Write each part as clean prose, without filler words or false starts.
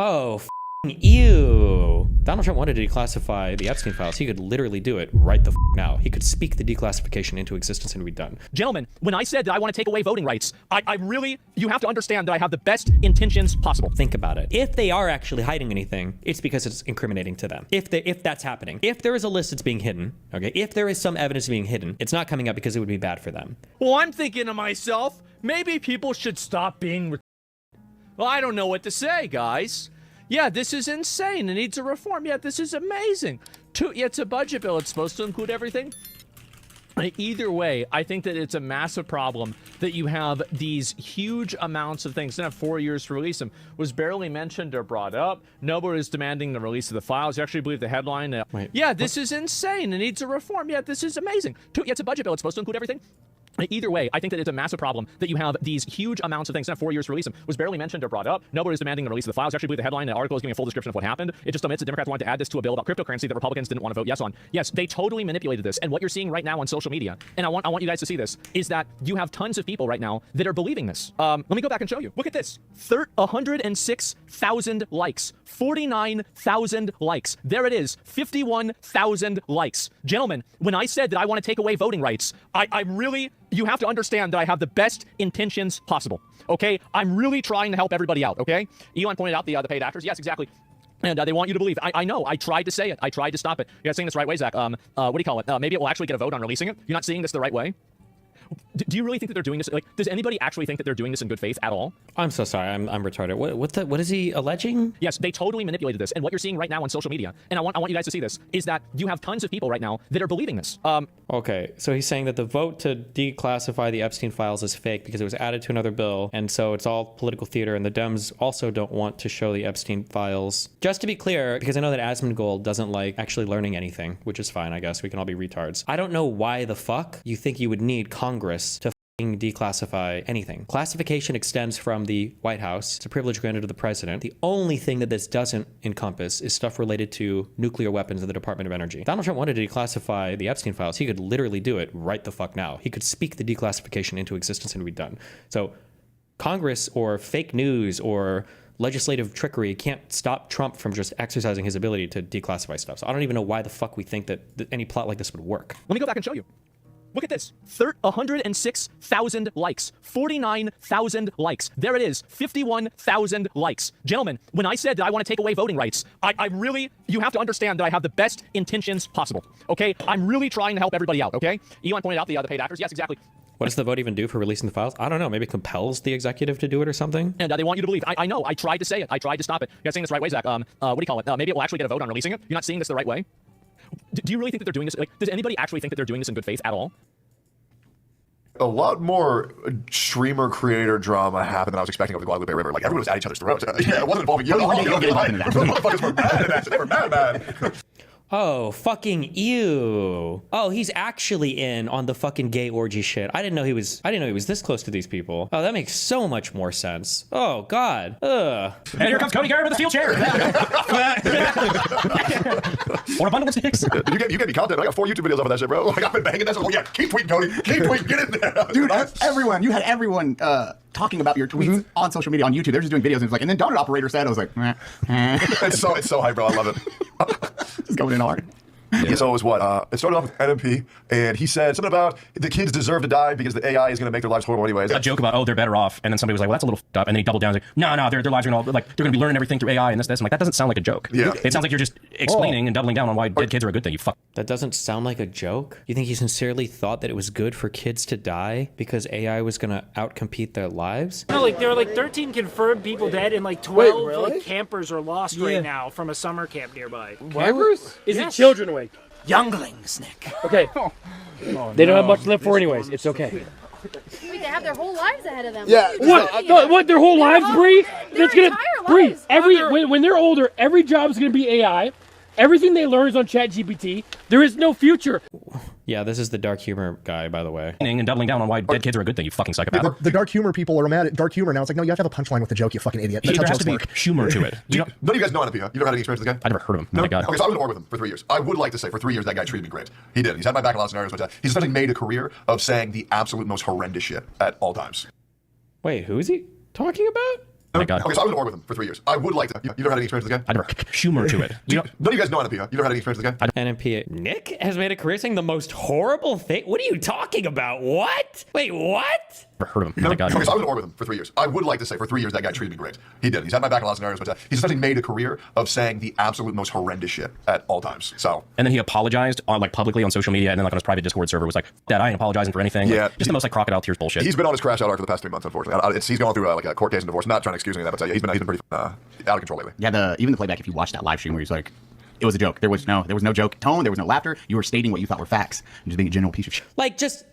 Oh, ew. Donald Trump wanted to declassify the Epstein files. He could literally do it right the now. He could speak the declassification into existence and be done. Gentlemen, when I said that I want to take away voting rights, you have to understand that I have the best intentions possible. Think about it. If they are actually hiding anything, it's because it's incriminating to them. If that's happening. If there is a list that's being hidden, okay, if there is some evidence being hidden, it's not coming up because it would be bad for them. Well, I'm thinking to myself, maybe people should stop being well, I don't know what to say, guys. Yeah, this is insane. It needs a reform. Yeah, this is amazing. Yeah, it's a budget bill. It's supposed to include everything. Either way, I think that it's a massive problem that you have these huge amounts of things. Then have 4 years to release them. Was barely mentioned or brought up. Nobody is demanding the release of the files. You actually believe the headline. Yeah, this is insane. It needs a reform. Yeah, this is amazing. Yeah, it's a budget bill. It's supposed to include everything. Either way, I think that it's a massive problem that you have these huge amounts of things. Not 4 years to release them. Was barely mentioned or brought up. Nobody is demanding the release of the files. Actually, believe the headline. The article is giving a full description of what happened. It just omits the Democrats wanted to add this to a bill about cryptocurrency that Republicans didn't want to vote yes on. Yes, they totally manipulated this. And what you're seeing right now on social media, and I want you guys to see this, is that you have tons of people right now that are believing this. Let me go back and show you. Look at this. 106,000 likes. 49,000 likes. There it is. 51,000 likes. Gentlemen, when I said that I want to take away voting rights, you have to understand that I have the best intentions possible, okay? I'm really trying to help everybody out, okay? Elon pointed out the paid actors. Yes, exactly. And they want you to believe. I know. I tried to say it. I tried to stop it. You're not saying this the right way, Zach. What do you call it? Maybe it will actually get a vote on releasing it. You're not seeing this the right way? Do you really think that they're doing this? Like, does anybody actually think that they're doing this in good faith at all? I'm so sorry. I'm retarded. What is he alleging? Yes, they totally manipulated this. And what you're seeing right now on social media, and I want you guys to see this, is that you have tons of people right now that are believing this. Okay, so he's saying that the vote to declassify the Epstein files is fake because it was added to another bill, and so it's all political theater, and the Dems also don't want to show the Epstein files. Just to be clear, because I know that Asmongold doesn't like actually learning anything, which is fine, I guess. We can all be retards. I don't know why the fuck you think you would need Congress to declassify anything. Classification extends from the White House. It's a privilege granted to the president. The only thing that this doesn't encompass is stuff related to nuclear weapons in the Department of Energy. Donald Trump wanted to declassify the Epstein files. He could literally do it right the fuck now. He could speak the declassification into existence and be done. So Congress or fake news or legislative trickery can't stop Trump from just exercising his ability to declassify stuff. So I don't even know why the fuck we think that any plot like this would work. Let me go back and show you. Look at this. 106,000 likes. 49,000 likes. There it is. 51,000 likes. Gentlemen, when I said that I want to take away voting rights, you have to understand that I have the best intentions possible, okay? I'm really trying to help everybody out, okay? Elon pointed out the paid actors. Yes, exactly. What does the vote even do for releasing the files? I don't know. Maybe it compels the executive to do it or something? And they want you to believe. I know. I tried to say it. I tried to stop it. You're not saying this the right way, Zach. What do you call it? Maybe it will actually get a vote on releasing it. You're not seeing this the right way? Do you really think that they're doing this? Like, does anybody actually think that they're doing this in good faith at all? A lot more streamer creator drama happened than I was expecting over the Guadalupe River. Like, everyone was at each other's throats. Yeah, it wasn't involving you. Motherfuckers were mad at that. They were mad. Oh, fucking ew. Oh, he's actually in on the fucking gay orgy shit. I didn't know he was this close to these people. Oh, that makes so much more sense. Oh, God. Ugh. And here comes Cody Garrett with a steel chair. Or a bundle of sticks. You get me content. I got 4 YouTube videos off of that shit, bro. Like, I've been banging that. Oh, yeah, keep tweeting, Cody. Keep tweeting. Get in there. Dude, you had everyone talking about your tweets on social media, on YouTube. They're just doing videos, and it's like, and then Donut Operator said, I was like, It's so hype, bro. I love it. It's going in hard. Yeah, so it was what? It started off with NMP, and he said something about the kids deserve to die because the AI is going to make their lives horrible anyways. A joke about, oh, they're better off, and then somebody was like, well, that's a little f***ed up, and then he doubled down, and was like, no, their lives are going to, like, they're going to be learning everything through AI and this. I'm like, that doesn't sound like a joke. Yeah. It sounds like you're just explaining and doubling down on why dead kids are a good thing. You fuck. That doesn't sound like a joke? You think he sincerely thought that it was good for kids to die because AI was going to outcompete their lives? No, like, there are like 13 confirmed people dead, and like 12 like campers are lost right now from a summer camp nearby. Campers? Is it children awake? Younglings, Nick. Okay. They don't have much left for anyways. It's okay. Wait, they have their whole lives ahead of them. Yeah. What? Their whole lives, Bree? That's gonna Bree. When they're older, every job is gonna be AI. Everything they learn is on ChatGPT. There is no future. Yeah, this is the dark humor guy, by the way. And doubling down on why dead kids are a good thing, you fucking psychopath. The dark humor people are mad at dark humor now. It's like, no, you have to have a punchline with the joke, you fucking idiot. That's there has to be humor to it. None of you guys know NMP, huh? You never had any experience with this guy? I've never heard of him. No? My God. Okay, so I was in org with him for 3 years. I would like to say for 3 years that guy treated me great. He did. He's had my back in a lot of scenarios, but he's essentially made a career of saying the absolute most horrendous shit at all times. Wait, who is he talking about? My God. Okay, so I was in org with him for 3 years. I would like to. You ever had any experience with this guy? I never Schumer to it. None of you guys know NMP, huh? You ever had any experience with this guy? NMP. Nick has made a career saying the most horrible thing. What are you talking about? What? Wait, what? Never heard of him. My God. Okay, so I was in org with him for 3 years. I would like to say for 3 years that guy treated me great. He did. He's had my back in a lot of scenarios, but he's essentially made a career of saying the absolute most horrendous shit at all times. So. And then he apologized on like publicly on social media, and then like on his private Discord server was like, "That I ain't apologizing for anything." Yeah. Like, just the most like crocodile tears bullshit. He's been on his crash out arc for the past 3 months, unfortunately. He's gone through like a court case and divorce. Not trying to excuse any of that, but yeah, he's been pretty out of control lately. Yeah, even the playback. If you watch that live stream where he's like, it was a joke. There was no joke tone. There was no laughter. You were stating what you thought were facts. Just being a general piece of shit. Like, just,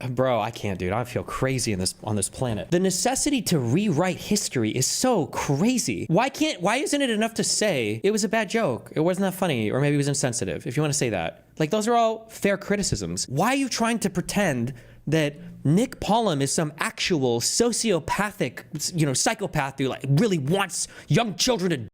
bro, I can't, dude. I feel crazy on this planet. The necessity to rewrite history is so crazy. Why isn't it enough to say it was a bad joke? It wasn't that funny, or maybe it was insensitive, if you want to say that. Like, those are all fair criticisms. Why are you trying to pretend that Nick Pollum is some actual sociopathic, psychopath who like really wants young children to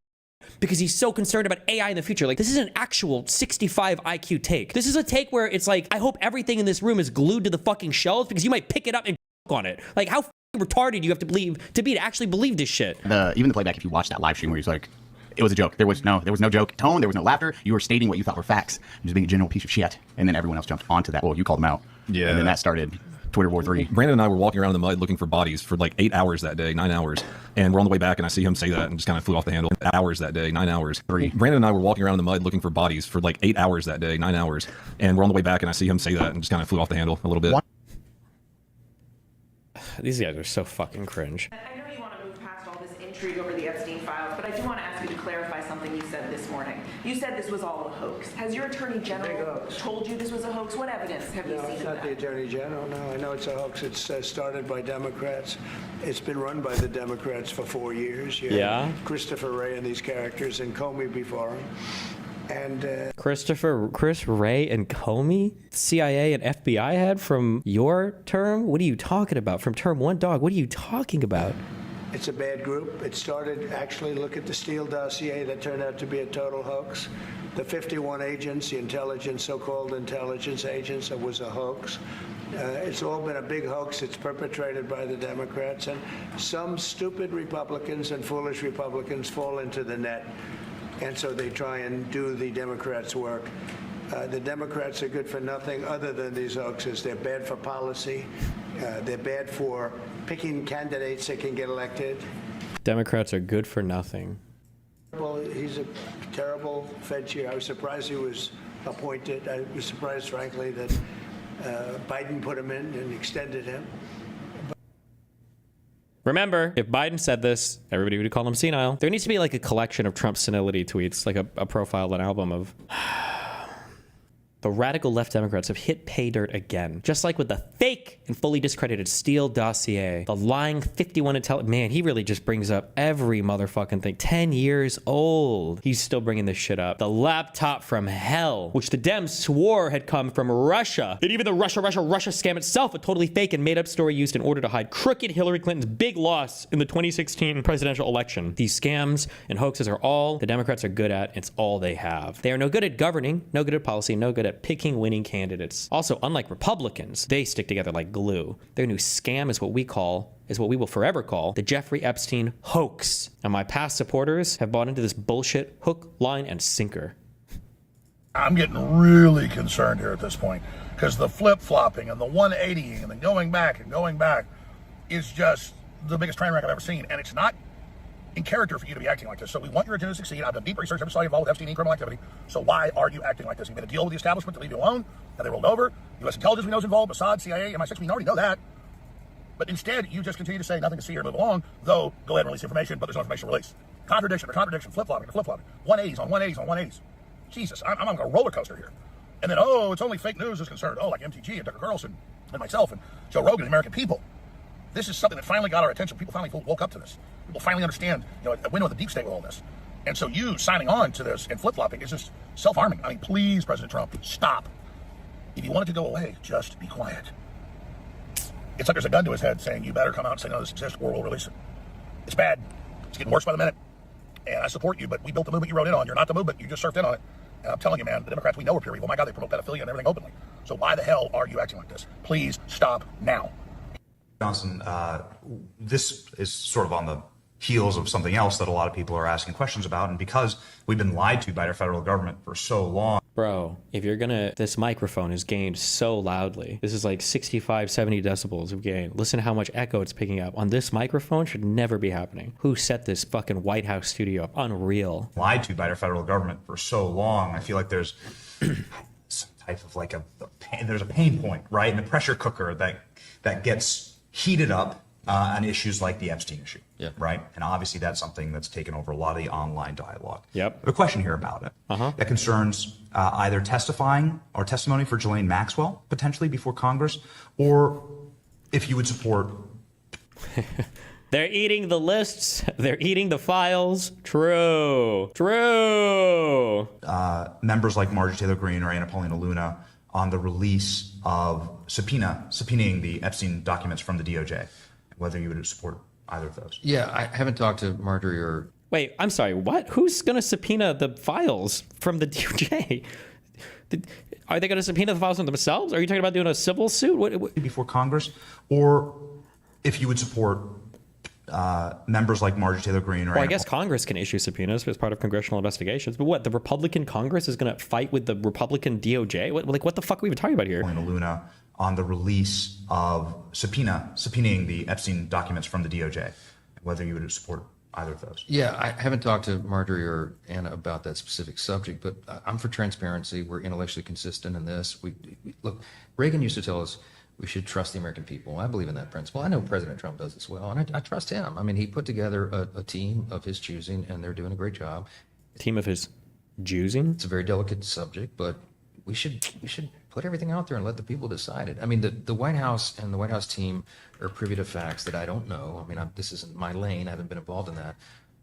because he's so concerned about AI in the future? Like, this is an actual 65 IQ take. This is a take where it's like, I hope everything in this room is glued to the fucking shelves because you might pick it up and on it. Like, how retarded do you have to be to actually believe this shit? Even the playback, if you watch that live stream where he's like, it was a joke. There was no joke tone. There was no laughter. You were stating what you thought were facts. Just being a general piece of shit. And then everyone else jumped onto that. Well, you called him out. Yeah. And then that started Twitter War 3. Brandon and I were walking around in the mud looking for bodies for like 8 hours that day, 9 hours. And we're on the way back and I see him say that and just kind of flew off the handle. Hours that day, 9 hours. 3. Brandon and I were walking around in the mud looking for bodies for like 8 hours that day, 9 hours. And we're on the way back and I see him say that and just kind of flew off the handle a little bit. These guys are so fucking cringe. I know you want to move past all this intrigue over the Epstein files, but I do want to ask you to clarify something you said this morning. You said this was all a hoax. Has your attorney general told you this was a hoax? What evidence have you seen? No, it's not the attorney general. No, I know it's a hoax. It's started by Democrats. It's been run by the Democrats for 4 years. Yeah. Christopher Wray and these characters, and Comey before him. And Chris Wray and Comey, CIA and FBI had from your term? What are you talking about? From term 1, dog? What are you talking about? it's a bad group. It started, actually, look at the Steele dossier that turned out to be a total hoax. The 51 agents, the intelligence, so-called intelligence agents, it was a hoax. It's all been a big hoax. It's perpetrated by the Democrats, and some stupid Republicans and foolish Republicans fall into the net, and so they try and do the Democrats' work. The Democrats are good for nothing other than these hoaxes. They're bad for policy. They're bad for picking candidates that can get elected. Democrats are good for nothing. Well, he's a terrible Fed chair. I was surprised he was appointed. I was surprised, frankly, that Biden put him in and extended him. Remember, if Biden said this, everybody would call him senile. There needs to be like a collection of Trump senility tweets, like a profile, an album of... The radical left Democrats have hit pay dirt again. Just like with the fake and fully discredited Steele dossier. The lying 51 man, he really just brings up every motherfucking thing. 10 years old. He's still bringing this shit up. The laptop from hell, which the Dems swore had come from Russia. And even the Russia scam itself, a totally fake and made up story used in order to hide crooked Hillary Clinton's big loss in the 2016 presidential election. These scams and hoaxes are all the Democrats are good at. It's all they have. They are no good at governing, no good at policy, no good at picking winning candidates. Also, unlike Republicans, they stick together like glue. Their new scam is what we will forever call the Jeffrey Epstein hoax. And my past supporters have bought into this bullshit hook, line, and sinker. I'm getting really concerned here at this point because the flip-flopping and the 180ing and the going back is just the biggest train wreck I've ever seen. And it's not in character for you to be acting like this. So we want your agenda to succeed. I've done deep research. Every study involved with Epstein criminal activity. So why are you acting like this? You made a deal with the establishment to leave you alone. Now they rolled over. U.S. intelligence we know is involved. Mossad, CIA, MI6, we already know that. But instead, you just continue to say nothing to see or move along, though go ahead and release information, but there's no information released. Contradiction, flip-flopping, 180s on 180s. Jesus, I'm on a roller coaster here. And then, it's only fake news is concerned. Like MTG and Tucker Carlson and myself and Joe Rogan and the American people. This is something that finally got our attention. People finally woke up to this. People finally understand, a window of the deep state with all this. And so you signing on to this and flip-flopping is just self-harming. I mean, please, President Trump, stop. If you want it to go away, just be quiet. It's like there's a gun to his head saying, you better come out and say, no, this exists, or we'll release it. It's bad. It's getting worse by the minute. And I support you, but we built the movement you wrote in on. You're not the movement. You just surfed in on it. And I'm telling you, man, the Democrats we know are pure evil. My God, they promote pedophilia and everything openly. So why the hell are you acting like this? Please stop now. Johnson, this is sort of on the heels of something else that a lot of people are asking questions about. And because we've been lied to by our federal government for so long. Bro, if you're gonna, this microphone is gained so loudly. This is like 65, 70 decibels of gain. Listen to how much echo it's picking up. On this microphone should never be happening. Who set this fucking White House studio up? Unreal. Lied to by our federal government for so long. I feel like there's some type of like there's a pain point, right? In the pressure cooker that gets heated up on issues like the Epstein issue, right? And obviously that's something that's taken over a lot of the online dialogue. Yep. I have a question here about it that concerns either testifying or testimony for Ghislaine Maxwell, potentially before Congress, or if you would support... They're eating the lists. They're eating the files. True. True. Members like Marjorie Taylor Greene or Anna Paulina Luna on the release of subpoenaing the Epstein documents from the DOJ, whether you would support either of those. Yeah, I haven't talked to Marjorie or... Wait, I'm sorry, what? Who's going to subpoena the files from the DOJ? Are they going to subpoena the files from themselves? Are you talking about doing a civil suit? What? Before Congress, or if you would support members like Marjorie Taylor Greene or... Well, I guess Congress can issue subpoenas as part of congressional investigations, but what, the Republican Congress is going to fight with the Republican DOJ? What the fuck are we even talking about here? Luna on the release of subpoenaing the Epstein documents from the DOJ, whether you would support either of those. Yeah, I haven't talked to Marjorie or Anna about that specific subject, but I'm for transparency. We're intellectually consistent in this. Look, Reagan used to tell us we should trust the American people. I believe in that principle. I know President Trump does as well, and I trust him. I mean, he put together a team of his choosing, and they're doing a great job. A team of his choosing? It's a very delicate subject, but we should put everything out there and let the people decide it. I mean, the White House and the White House team are privy to facts that I don't know. I mean, this isn't my lane. I haven't been involved in that.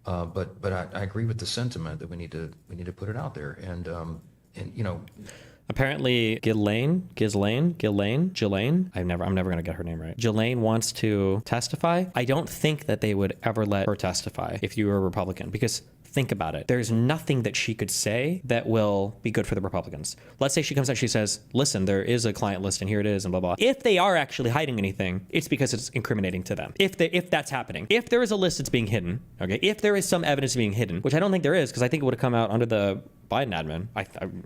But I agree with the sentiment that we need to put it out there. And you know. Apparently, Ghislaine, I'm never going to get her name right. Ghislaine wants to testify. I don't think that they would ever let her testify if you were a Republican, because think about it. There's nothing that she could say that will be good for the Republicans. Let's say she comes out, she says, listen, there is a client list and here it is and blah, blah. If they are actually hiding anything, it's because it's incriminating to them. If that's happening. If there is a list that's being hidden, okay, if there is some evidence being hidden, which I don't think there is, because I think it would have come out under the Biden admin.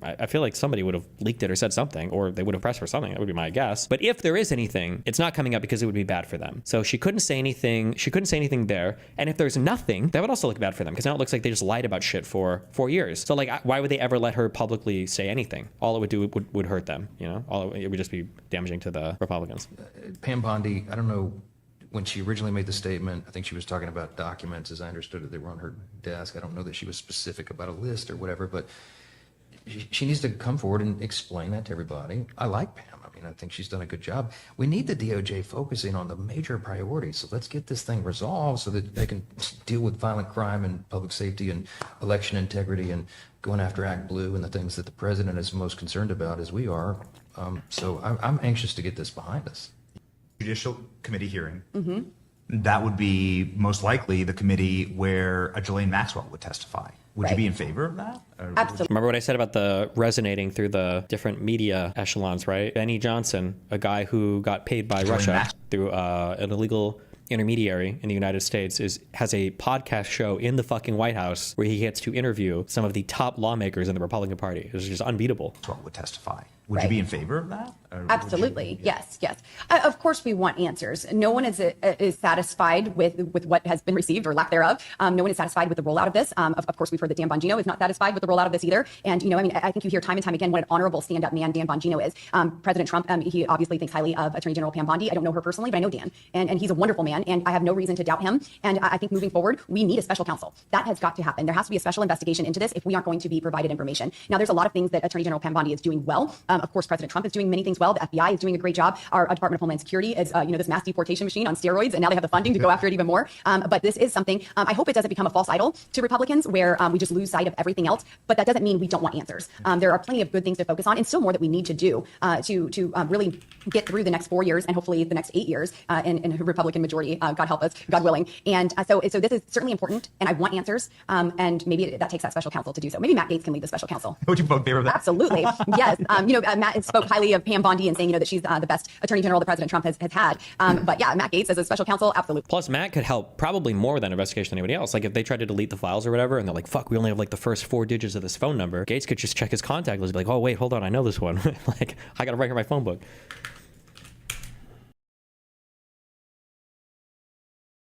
I feel like somebody would have leaked it or said something, or they would have pressed for something. That would be my guess. But if there is anything, it's not coming up because it would be bad for them. So she couldn't say anything. She couldn't say anything there. And if there's nothing, that would also look bad for them, because now it looks like they just lied about shit for 4 years. So like, why would they ever let her publicly say anything? All it would do would hurt them. You know, it would just be damaging to the Republicans. Pam Bondi, I don't know. When she originally made the statement, I think she was talking about documents. As I understood it, they were on her desk. I don't know that she was specific about a list or whatever, but she needs to come forward and explain that to everybody. I like Pam. I mean, I think she's done a good job. We need the DOJ focusing on the major priorities. So let's get this thing resolved so that they can deal with violent crime and public safety and election integrity and going after Act Blue and the things that the president is most concerned about, as we are. So I'm anxious to get this behind us. Judicial committee hearing. That would be most likely the committee where Ghislaine Maxwell would testify. Would you be in favor of that? Absolutely. Remember what I said about the resonating through the different media echelons, right? Benny Johnson, a guy who got paid by Russia through an illegal intermediary in the United States, has a podcast show in the fucking White House where he gets to interview some of the top lawmakers in the Republican Party. It's just unbeatable. Maxwell would testify. Would you be in favor of that? Absolutely. Yes. Of course, we want answers. No one is satisfied with what has been received or lack thereof. No one is satisfied with the rollout of this. Of course, we've heard that Dan Bongino is not satisfied with the rollout of this either. And, you know, I mean, I think you hear time and time again what an honorable stand-up man Dan Bongino is. President Trump, he obviously thinks highly of Attorney General Pam Bondi. I don't know her personally, but I know Dan. And he's a wonderful man, and I have no reason to doubt him. And I think moving forward, we need a special counsel. That has got to happen. There has to be a special investigation into this if we aren't going to be provided information. Now, there's a lot of things that Attorney General Pam Bondi is doing well. Of course, President Trump is doing many things well. The FBI is doing a great job. Our Department of Homeland Security is, this mass deportation machine on steroids, and now they have the funding to go after it even more. But this is something, I hope it doesn't become a false idol to Republicans where we just lose sight of everything else. But that doesn't mean we don't want answers. There are plenty of good things to focus on and still more that we need to do to really get through the next 4 years and hopefully the next 8 years in a Republican majority, God help us, God willing. And so this is certainly important, and I want answers. And maybe that takes that special counsel to do so. Maybe Matt Gaetz can lead the special counsel. Would you vote in favor of that? Absolutely. Yes. Matt spoke highly of Pam Bondi and saying, that she's the best attorney general that President Trump has had. But yeah, Matt Gaetz as a special counsel, absolutely. Plus, Matt could help probably more with that investigation than anybody else. Like if they tried to delete the files or whatever, and they're like, fuck, we only have like the first 4 digits of this phone number. Gaetz could just check his contact list and be like, oh, wait, hold on, I know this one. Like, I got to write her my phone book.